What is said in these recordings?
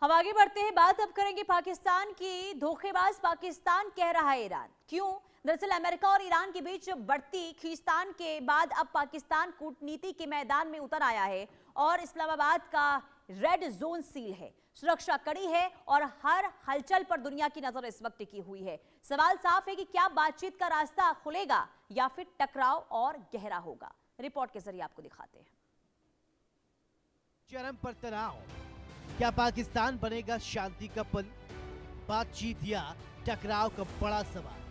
हम आगे बढ़ते हैं। बात अब करेंगे पाकिस्तान की। धोखेबाज पाकिस्तान कह रहा है ईरान। क्यों? दरअसल अमेरिका और ईरान के बीच बढ़ती खींचतान के बाद अब पाकिस्तान कूटनीति के मैदान में उतर आया है और इस्लामाबाद का रेड जोन सील है। सुरक्षा कड़ी है और हर हलचल पर दुनिया की नजर इस वक्त टिकी हुई है। सवाल साफ है कि क्या बातचीत का रास्ता खुलेगा या फिर टकराव और गहरा होगा। रिपोर्ट के जरिए आपको दिखाते हैं। चरम पर तनाव, क्या पाकिस्तान बनेगा शांति का पल? बातचीत या टकराव का बड़ा सवाल।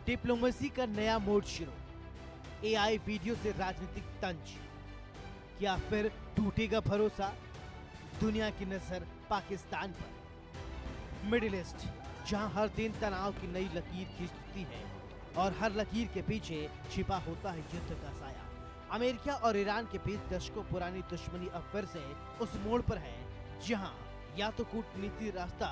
डिप्लोमेसी का नया मोड शुरू। एआई वीडियो से राजनीतिक तंज। क्या फिर टूटेगा भरोसा? दुनिया की नजर पाकिस्तान पर। मिडिल ईस्ट, जहां हर दिन तनाव की नई लकीर खींचती है और हर लकीर के पीछे छिपा होता है युद्ध का साया। अमेरिका और ईरान के बीच दशकों पुरानी दुश्मनी अब फिर से उस मोड़ पर है जहां या तो कूटनीति रास्ता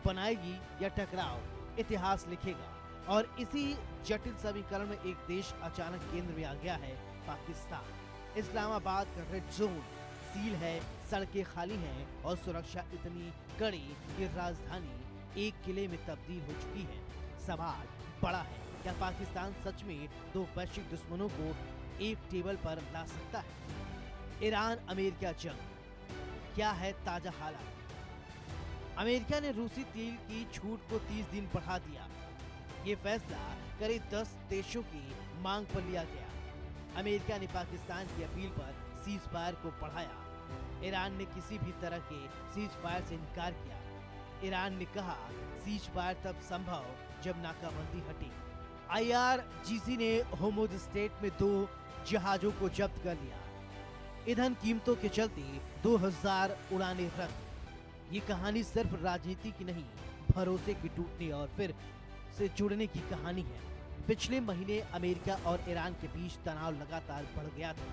बनाएगी या टकराव इतिहास लिखेगा। और इसी जटिल समीकरण में एक देश अचानक केंद्र में आ गया है, पाकिस्तान। इस्लामाबाद का रेड जोन सील है, सड़कें खाली हैं और सुरक्षा इतनी कड़ी कि राजधानी एक किले में तब्दील हो चुकी है। सवाल बड़ा है, क्या पाकिस्तान सच में दो वैश्विक दुश्मनों को एक टेबल पर ला सकता है? ईरान अमेरिका जंग, क्या है ताजा हालात? अमेरिका ने रूसी तेल की छूट को 30 दिन बढ़ा दिया। ये फैसला करीब 10 देशों की मांग पर लिया गया। अमेरिका ने पाकिस्तान की अपील पर सीज फायर को बढ़ाया। ईरान ने किसी भी तरह के सीज फायर से इनकार किया। ईरान ने कहा सीज फायर तब संभव जब नाकाबंदी हटी। IRGC ने होर्मुज स्ट्रेट में 2 जहाजों को जब्त कर लिया। ईंधन कीमतों के चलते 2000 उड़ानें रद्द। ये कहानी सिर्फ राजनीति की नहीं, भरोसे की टूटने और फिर से जुड़ने की कहानी है। पिछले महीने अमेरिका और ईरान के बीच तनाव लगातार बढ़ गया था।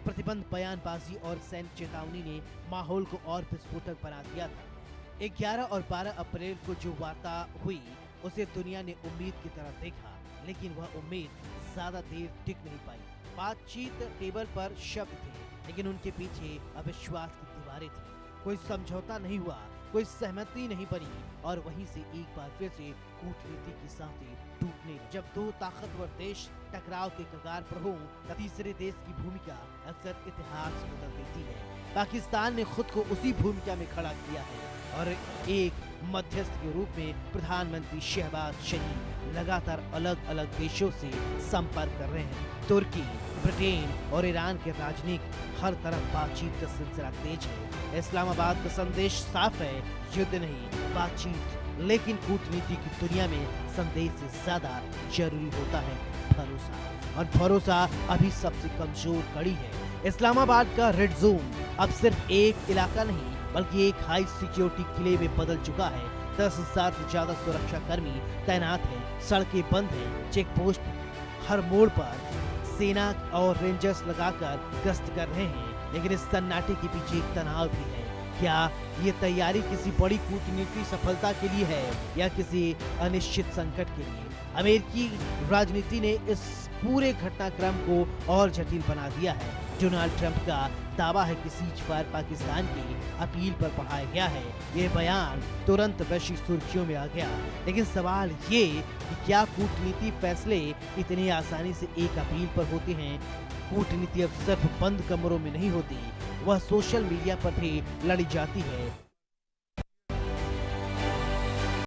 प्रतिबंध, बयानबाजी और सैन्य चेतावनी ने माहौल को और विस्फोटक बना दिया था। 11 और 12 अप्रैल को जो वार्ता हुई उसे दुनिया ने उम्मीद की तरह देखा, लेकिन वह उम्मीद ज्यादा देर टिक नहीं पाई। बातचीत टेबल पर शब्द थे, लेकिन उनके पीछे अविश्वास की दीवारें थी। कोई समझौता नहीं हुआ, कोई सहमति नहीं बनी और वहीं से एक बार फिर से कूटनीति की सांसें टूटने लगी। जब 2 ताकतवर देश टकराव के कगार पर हों, तब तीसरे देश की भूमिका अक्सर इतिहास बदल देती है। पाकिस्तान ने खुद को उसी भूमिका में खड़ा किया है और एक मध्यस्थ के रूप में प्रधानमंत्री शहबाज शरीफ लगातार अलग अलग देशों से संपर्क कर रहे हैं। तुर्की, ब्रिटेन और ईरान के राजनीतिक हर तरफ बातचीत का सिलसिला तेज है। इस्लामाबाद का संदेश साफ है, युद्ध नहीं, बातचीत। लेकिन कूटनीति की दुनिया में संदेश से ज्यादा जरूरी होता है भरोसा, और भरोसा अभी सबसे कमजोर कड़ी है। इस्लामाबाद का रेड जोन अब सिर्फ एक इलाका नहीं, बल्कि एक हाई सिक्योरिटी किले में बदल चुका है। 10,000 से ज्यादा सुरक्षा कर्मी तैनात हैं, सड़कें बंद हैं, चेक पोस्ट हर मोड़ पर सेना और रेंजर्स लगाकर गश्त कर रहे हैं। लेकिन इस सन्नाटे के पीछे एक तनाव भी है। क्या ये तैयारी किसी बड़ी कूटनीतिक सफलता के लिए है या किसी अनिश्चित संकट के लिए? अमेरिकी राजनीति ने इस पूरे घटनाक्रम को और जटिल बना दिया है। डोनाल्ड ट्रंप का दावा है कि सीज फायर पाकिस्तान की अपील पर बढ़ाया गया है। ये बयान तुरंत वैश्विक सुर्खियों में आ गया। लेकिन सवाल ये कि क्या कूटनीति फैसले इतनी आसानी से एक अपील पर होते हैं? कूटनीति अब सिर्फ बंद कमरों में नहीं होती, वह सोशल मीडिया पर भी लड़ी जाती है।